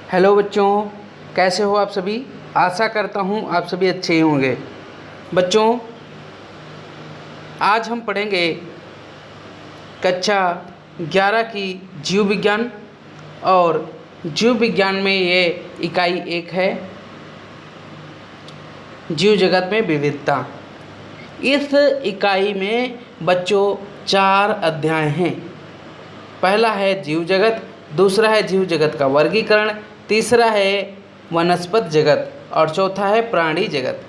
Hello बच्चों, कैसे हो आप सभी। आशा करता हूँ आप सभी अच्छे ही होंगे। बच्चों, आज हम पढ़ेंगे कक्षा 11 की जीव विज्ञान। और जीव विज्ञान में ये इकाई 1 है, जीव जगत में विविधता। इस इकाई में बच्चों 4 अध्याय हैं। पहला है जीव जगत, दूसरा है जीव जगत का वर्गीकरण, तीसरा है वनस्पति जगत और चौथा है प्राणी जगत।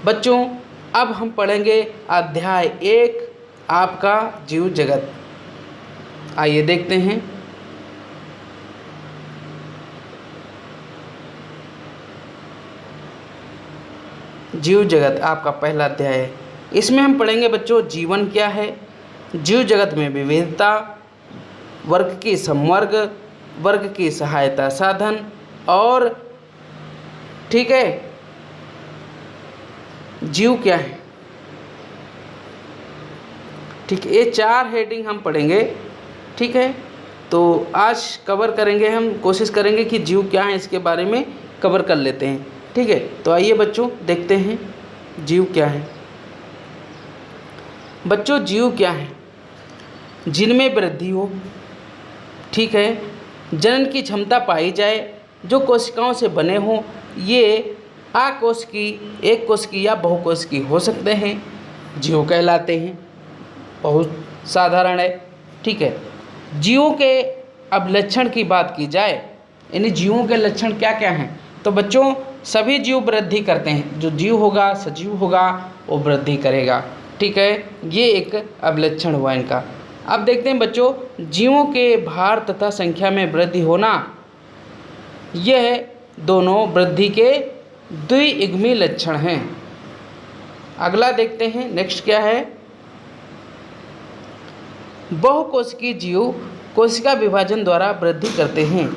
बच्चों, अब हम पढ़ेंगे अध्याय 1 आपका जीव जगत। आइए देखते हैं। जीव जगत आपका पहला अध्याय है। इसमें हम पढ़ेंगे बच्चों जीवन क्या है, जीव जगत में विविधता, वर्ग की समवर्ग, वर्ग की सहायता साधन और ठीक है जीव क्या है। ठीक है, ये 4 हेडिंग हम पढ़ेंगे। ठीक है, तो आज कवर करेंगे, हम कोशिश करेंगे कि जीव क्या है इसके बारे में कवर कर लेते हैं। ठीक है, तो आइए बच्चों देखते हैं जीव क्या है। बच्चों, जीव क्या है? जिनमें वृद्धि हो, ठीक है, जनन की क्षमता पाई जाए, जो कोशिकाओं से बने हों, ये आकोशिकी, एक कोशिकी या बहुकोशिकी हो सकते हैं, जीव कहलाते हैं। बहुत साधारण है। ठीक है, जीवों के अब लक्षण की बात की जाए, यानी जीवों के लक्षण क्या क्या हैं, तो बच्चों सभी जीव वृद्धि करते हैं। जो जीव होगा, सजीव होगा, वो वृद्धि करेगा। ठीक है, ये एक अवलक्षण हुआ इनका। अब देखते हैं बच्चों, जीवों के भार तथा संख्या में वृद्धि होना, यह दोनों वृद्धि के द्विइग्मी लक्षण हैं। अगला देखते हैं, नेक्स्ट क्या है। बहुकोशिकीय जीव कोशिका विभाजन द्वारा वृद्धि करते हैं।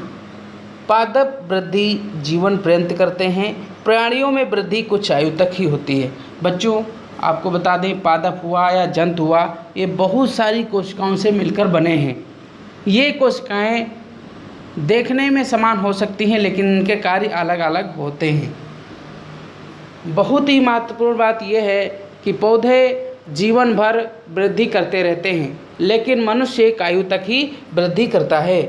पादप वृद्धि जीवन पर्यंत करते हैं। प्राणियों में वृद्धि कुछ आयु तक ही होती है। बच्चों आपको बता दें, पादप हुआ या जंतु हुआ, ये बहुत सारी कोशिकाओं से मिलकर बने हैं। ये कोशिकाएं देखने में समान हो सकती हैं, लेकिन इनके कार्य अलग अलग होते हैं। बहुत ही महत्वपूर्ण बात यह है कि पौधे जीवन भर वृद्धि करते रहते हैं, लेकिन मनुष्य एक आयु तक ही वृद्धि करता है।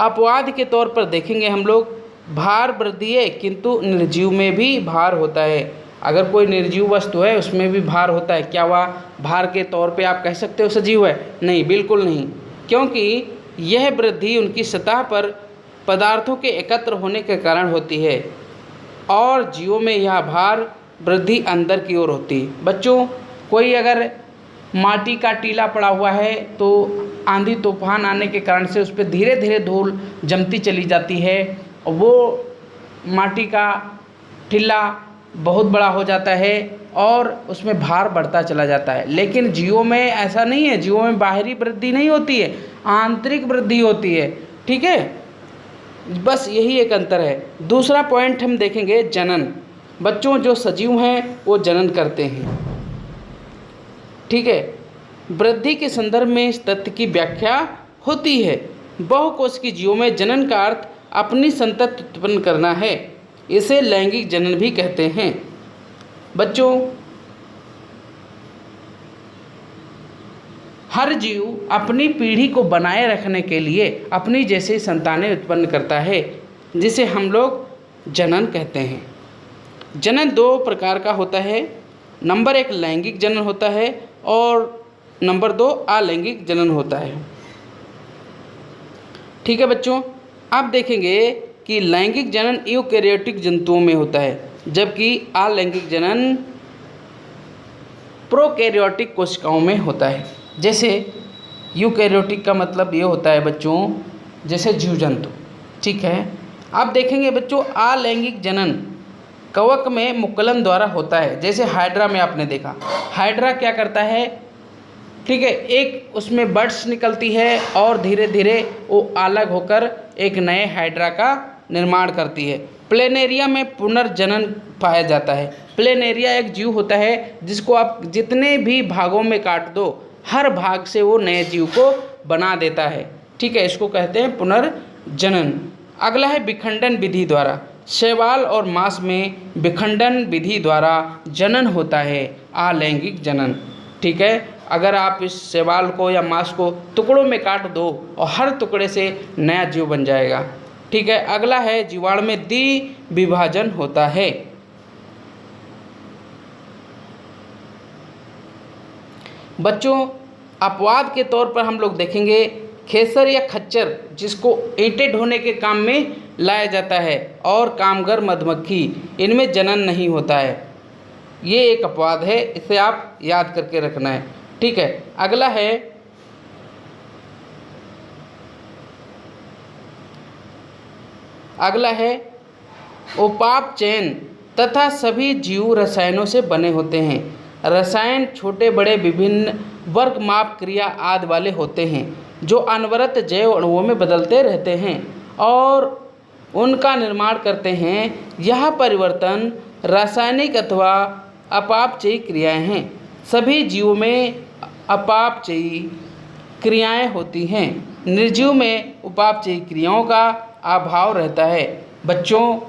अपवाद के तौर पर देखेंगे हम लोग, भार वृद्धि है, किंतु निर्जीव में भी भार होता है। अगर कोई निर्जीव वस्तु है उसमें भी भार होता है। क्या वह भार के तौर पे आप कह सकते हो सजीव है? नहीं, बिल्कुल नहीं, क्योंकि यह वृद्धि उनकी सतह पर पदार्थों के एकत्र होने के कारण होती है, और जीवों में यह भार वृद्धि अंदर की ओर होती है। बच्चों, कोई अगर माटी का टीला पड़ा हुआ है तो आंधी तूफान आने के कारण से उस पर धीरे धीरे धूल जमती चली जाती है, और वो माटी का टीला बहुत बड़ा हो जाता है और उसमें भार बढ़ता चला जाता है। लेकिन जीवों में ऐसा नहीं है, जीवों में बाहरी वृद्धि नहीं होती है, आंतरिक वृद्धि होती है। ठीक है, बस यही एक अंतर है। दूसरा पॉइंट हम देखेंगे, जनन। बच्चों, जो सजीव हैं वो जनन करते हैं। ठीक है, वृद्धि के संदर्भ में इस तथ्य की व्याख्या होती है। बहुकोशिकीय जीवों में जनन का अर्थ अपनी संतति उत्पन्न करना है। इसे लैंगिक जनन भी कहते हैं। बच्चों, हर जीव अपनी पीढ़ी को बनाए रखने के लिए अपनी जैसी संतानें उत्पन्न करता है, जिसे हम लोग जनन कहते हैं। जनन 2 प्रकार का होता है। नंबर 1 लैंगिक जनन होता है और नंबर 2 अलैंगिक जनन होता है। ठीक है बच्चों, अब देखेंगे कि लैंगिक जनन यूकैरियोटिक जंतुओं में होता है, जबकि अलैंगिक जनन प्रोकैरियोटिक कोशिकाओं में होता है। जैसे यूकैरियोटिक का मतलब ये होता है बच्चों, जैसे जीव जंतु। ठीक है, अब देखेंगे बच्चों, अलैंगिक जनन कवक में मुकुलन द्वारा होता है। जैसे हाइड्रा में आपने देखा, हाइड्रा क्या करता है, ठीक है, एक उसमें बड्स निकलती है और धीरे धीरे वो अलग होकर एक नए हाइड्रा का निर्माण करती है। प्लेनेरिया में पुनर्जनन पाया जाता है। प्लेनेरिया एक जीव होता है जिसको आप जितने भी भागों में काट दो, हर भाग से वो नए जीव को बना देता है। ठीक है, इसको कहते हैं पुनर्जनन। अगला है विखंडन विधि द्वारा। शैवाल और मांस में विखंडन विधि द्वारा जनन होता है, अलैंगिक जनन। ठीक है, अगर आप इस शैवाल को या मांस को टुकड़ों में काट दो और हर टुकड़े से नया जीव बन जाएगा। ठीक है, अगला है जीवाणु में द्विविभाजन होता है। बच्चों, अपवाद के तौर पर हम लोग देखेंगे खेसर या खच्चर, जिसको ईंटें ढोने के काम में लाया जाता है, और कामगर मधुमक्खी, इनमें जनन नहीं होता है। ये एक अपवाद है, इसे आप याद करके रखना है। ठीक है, अगला है उपापचयन तथा सभी जीव रसायनों से बने होते हैं। रसायन छोटे बड़े विभिन्न वर्ग माप क्रिया आदि वाले होते हैं, जो अनवरत जैव अणुओं में बदलते रहते हैं और उनका निर्माण करते हैं। यह परिवर्तन रासायनिक अथवा अपापचयी क्रियाएं हैं। सभी जीवों में अपापचयी क्रियाएं होती हैं। निर्जीव में उपापचयी क्रियाओं का अभाव रहता है। बच्चों,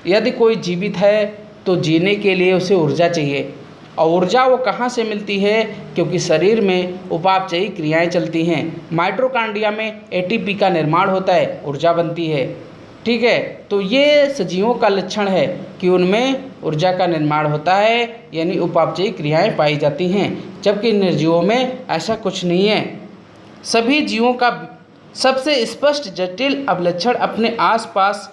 यदि कोई जीवित है तो जीने के लिए उसे ऊर्जा चाहिए, और ऊर्जा वो कहाँ से मिलती है? क्योंकि शरीर में उपापचयी क्रियाएं चलती हैं। माइटोकॉन्ड्रिया में एटीपी का निर्माण होता है, ऊर्जा बनती है। ठीक है, तो ये सजीवों का लक्षण है कि उनमें ऊर्जा का निर्माण होता है, यानी उपापचयी क्रियाएं पाई जाती हैं, जबकि निर्जीवों में ऐसा कुछ नहीं है। सभी जीवों का सबसे स्पष्ट जटिल अवलक्षण अपने आसपास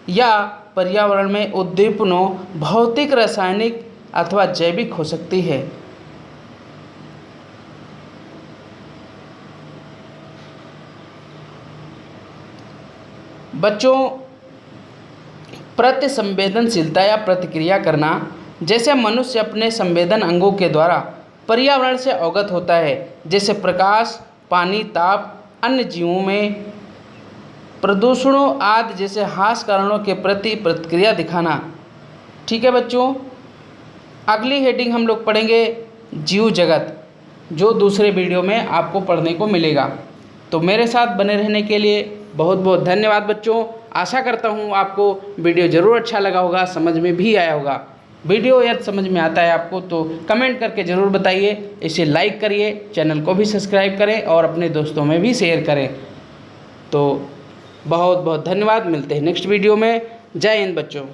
या पर्यावरण में उद्दीपनों भौतिक, रासायनिक अथवा जैविक हो सकती है। बच्चों, प्रतिसंवेदनशीलता या प्रतिक्रिया करना, जैसे मनुष्य अपने संवेदन अंगों के द्वारा पर्यावरण से अवगत होता है, जैसे प्रकाश, पानी, ताप। अन्य जीवों में प्रदूषणों आदि जैसे हास कारणों के प्रति प्रतिक्रिया दिखाना। ठीक है बच्चों, अगली हेडिंग हम लोग पढ़ेंगे जीव जगत, जो दूसरे वीडियो में आपको पढ़ने को मिलेगा। तो मेरे साथ बने रहने के लिए बहुत बहुत धन्यवाद बच्चों। आशा करता हूँ आपको वीडियो ज़रूर अच्छा लगा होगा, समझ में भी आया होगा। वीडियो यदि समझ में आता है आपको तो कमेंट करके ज़रूर बताइए, इसे लाइक करिए, चैनल को भी सब्सक्राइब करें और अपने दोस्तों में भी शेयर करें। तो बहुत बहुत धन्यवाद, मिलते हैं नेक्स्ट वीडियो में। जय हिंद बच्चों।